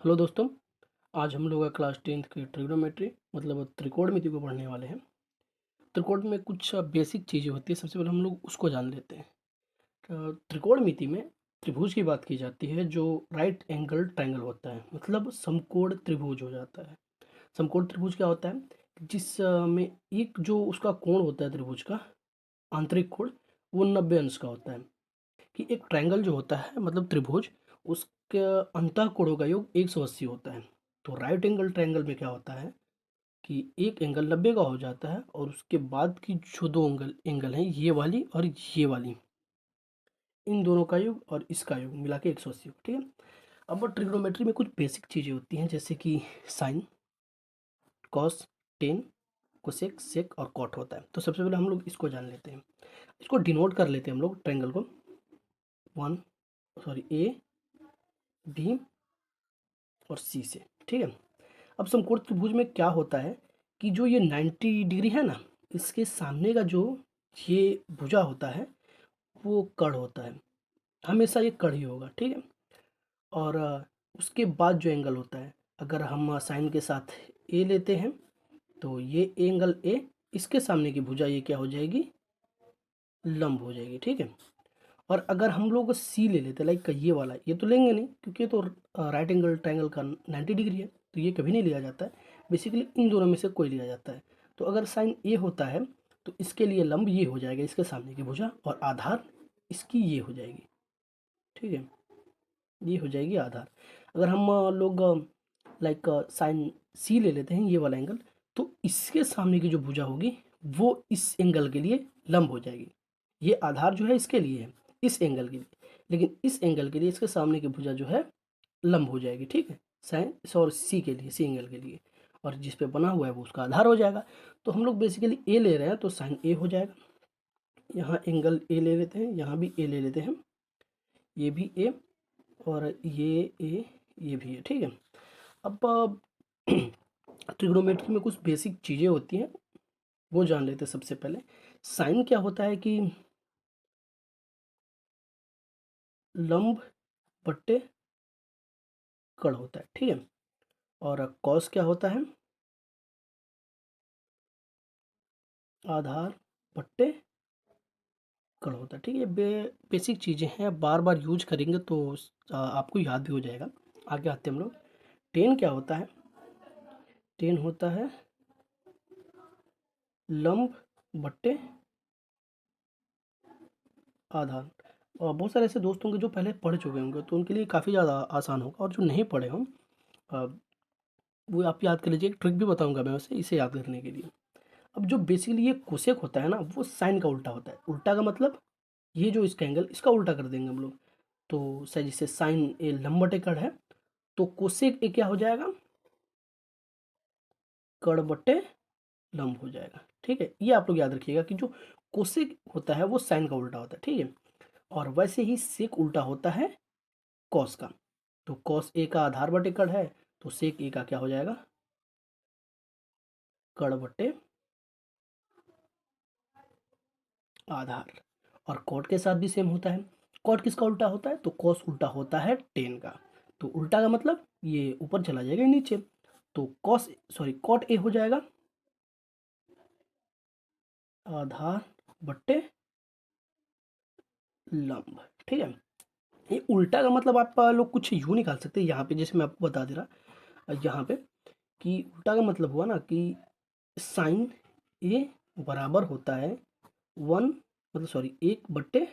Hello दोस्तों, आज हम लोग क्लास 10th की ट्रिग्नोमेट्री मतलब त्रिकोणमिति को पढ़ने वाले हैं। त्रिकोण में कुछ बेसिक चीज़ें होती हैं, सबसे पहले हम लोग उसको जान लेते हैं। त्रिकोणमिति में त्रिभुज की बात की जाती है जो राइट एंगल ट्रायंगल होता है, मतलब समकोण त्रिभुज हो जाता है। समकोण त्रिभुज क्या होता है? में एक जो उसका कोण होता है त्रिभुज का, आंतरिक कोण, वो 90 अंश का होता है। कि एक ट्रायंगल जो होता है मतलब त्रिभुज, उसके अंतः कोणों का योग 180 होता है। तो राइट एंगल ट्रायंगल में क्या होता है कि एक एंगल 90 का हो जाता है और उसके बाद की जो दो एंगल एंगल हैं, ये वाली और ये वाली, इन दोनों का योग और इसका योग मिला के 180, ठीक है। अब ट्रिग्नोमेट्री में कुछ बेसिक चीज़ें होती हैं जैसे कि साइन, कॉस, टेन, कोसेक, सेक और कॉट होता है। तो सबसे पहले हम लोग इसको जान लेते हैं। इसको डिनोट कर लेते हैं हम लोग ट्रायंगल को, ए, बी और सी से, ठीक है। अब समकोण त्रिभुज में क्या होता है कि जो ये 90 डिग्री है ना, इसके सामने का जो ये भुजा होता है वो कर्ण होता है, हमेशा ये कर्ण ही होगा, ठीक है। और उसके बाद जो एंगल होता है, अगर हम साइन के साथ ए लेते हैं तो ये एंगल ए, इसके सामने की भुजा ये क्या हो जाएगी, लंब हो जाएगी, ठीक है। और अगर हम लोग सी ले लेते लाइक ये वाला, ये तो लेंगे नहीं क्योंकि ये तो राइट एंगल ट्रायंगल का 90 डिग्री है, तो ये कभी नहीं लिया जाता है। बेसिकली इन दोनों में से कोई लिया जाता है। तो अगर साइन ए होता है तो इसके लिए लंब ये हो जाएगा, इसके सामने की भुजा, और आधार इसकी ये हो जाएगी, ठीक है। ये हो जाएगी आधार। अगर हम लोग लाइक साइन सी ले लेते हैं, ये वाला एंगल, तो इसके सामने की जो भुजा होगी वो इस एंगल के लिए लंब हो जाएगी। ये आधार जो है इसके लिए है, इस एंगल के लिए, लेकिन इस एंगल के लिए इसके सामने की भुजा जो है लंब हो जाएगी, ठीक है। साइन और सी के लिए, सी एंगल के लिए, और जिस पे बना हुआ है वो उसका आधार हो जाएगा। तो हम लोग बेसिकली ए ले रहे हैं तो साइन ए हो जाएगा। यहाँ एंगल ए ले लेते हैं, यहाँ भी ए ले लेते हैं, ये भी ए और ये ए, ये भी है, ठीक है। अब ट्रिग्नोमेट्री में कुछ बेसिक चीज़ें होती हैं, वो जान लेते हैं सबसे पहले। साइन क्या होता है कि लंब बट्टे कर्ण होता है, ठीक है। और कॉस क्या होता है, आधार बट्टे कर्ण होता है, ठीक है। बेसिक चीज़ें हैं, बार बार यूज करेंगे तो आपको याद भी हो जाएगा। आगे आते हैं हम लोग। टेन क्या होता है? टेन होता है लंब बट्टे आधार। और बहुत सारे ऐसे दोस्त होंगे जो पहले पढ़ चुके होंगे तो उनके लिए काफ़ी ज़्यादा आसान होगा, और जो नहीं पढ़े हों वो आप याद कर लीजिए। एक ट्रिक भी बताऊंगा मैं वैसे इसे याद करने के लिए। अब जो बेसिकली ये कोसेक होता है ना, वो साइन का उल्टा होता है। उल्टा का मतलब ये जो इसका एंगल, इसका उल्टा कर देंगे हम लोग। तो सही, जैसे साइन ए लंब बटे कर्ण है तो कोसेक ए क्या हो जाएगा, कर्ण बटे लंब हो जाएगा, ठीक है। ये आप लोग याद रखिएगा कि जो कोसेक होता है वो साइन का उल्टा होता है, ठीक है। और वैसे ही सेक उल्टा होता है कॉस का। तो कॉस ए का आधार बटे कर्ण है, तो सेक ए का क्या हो जाएगा, कर्ण बटे आधार। और कॉट के साथ भी सेम होता है। कॉट किसका उल्टा होता है? तो कॉस उल्टा होता है टेन का। तो उल्टा का मतलब ये ऊपर चला जाएगा नीचे, तो कॉट ए हो जाएगा आधार बट्टे लंब, ठीक है। ये उल्टा का मतलब आप लोग कुछ यूँ निकाल सकते हैं यहाँ पे, जैसे मैं आपको बता दे रहा यहाँ पे, कि उल्टा का मतलब हुआ ना कि साइन ए बराबर होता है वन, मतलब सॉरी, एक बट्टे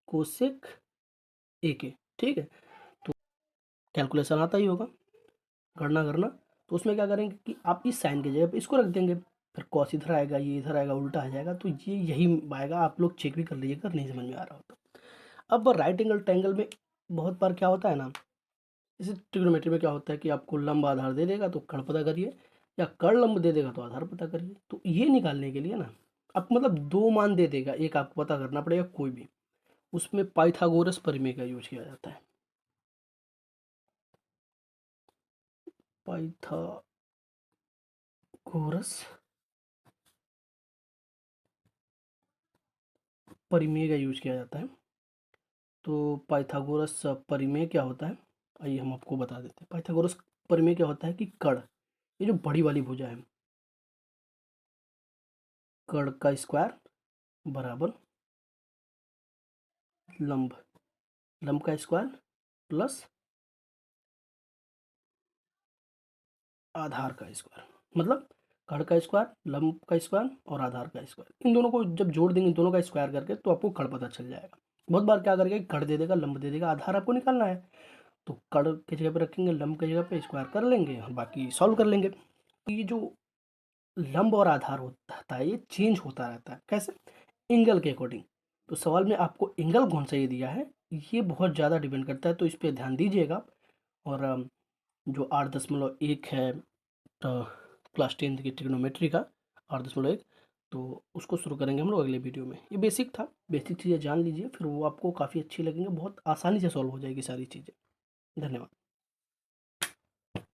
कोसेक ए के, ठीक है। तो कैलकुलेशन आता ही होगा, गणना करना। तो उसमें क्या करेंगे कि आप इस साइन की जगह पे इसको रख देंगे, फिर कॉस इधर आएगा, ये इधर आएगा, उल्टा आ जाएगा। तो ये यही आएगा, आप लोग चेक भी कर लीजिएगा अगर नहीं समझ में आ रहा हो तो। अब राइट एंगल ट्रायंगल में बहुत बार क्या होता है ना, जैसे ट्रिग्नोमेट्री में क्या होता है कि आपको लंब आधार दे देगा तो कर्ण पता करिए, या कर्ण लंब दे देगा तो आधार पता करिए। तो ये निकालने के लिए ना, आपको मतलब दो मान दे देगा, एक आपको पता करना पड़ेगा कोई भी। उसमें पाइथागोरस प्रमेय का यूज किया जाता है। पाइथागोरस परिमेय का यूज किया जाता है। तो पाइथागोरस परिमेय क्या होता है? आइए हम आपको बता देते हैं। पाइथागोरस प्रमेय क्या होता है कि कर्ण, ये जो बड़ी वाली भुजा है, कर्ण का स्क्वायर बराबर लंब, लंब का स्क्वायर प्लस आधार का स्क्वायर, मतलब कर्ण का स्क्वायर, लंब का स्क्वायर और आधार का स्क्वायर, इन दोनों को जब जोड़ देंगे, इन दोनों का स्क्वायर करके, तो आपको कर्ण पता चल जाएगा। बहुत बार क्या करेंगे, कर्ण दे देगा, लंब दे देगा, आधार आपको निकालना है, तो कर्ण की जगह पे रखेंगे, लंब की जगह पे स्क्वायर कर लेंगे और बाकी सॉल्व कर लेंगे। ये जो लंब और आधार होता है ये चेंज होता रहता है, कैसे, एंगल के अकॉर्डिंग। तो सवाल में आपको एंगल कौन सा ये दिया है, ये बहुत ज़्यादा डिपेंड करता है, तो इस पर ध्यान दीजिएगा। और जो 8.1 है क्लास 10 की ट्रिग्नोमेट्री का 8.1, तो उसको शुरू करेंगे हम लोग अगले वीडियो में। ये बेसिक था, बेसिक चीज़ें जान लीजिए, फिर वो आपको काफ़ी अच्छी लगेंगी, बहुत आसानी से सॉल्व हो जाएगी सारी चीज़ें। धन्यवाद।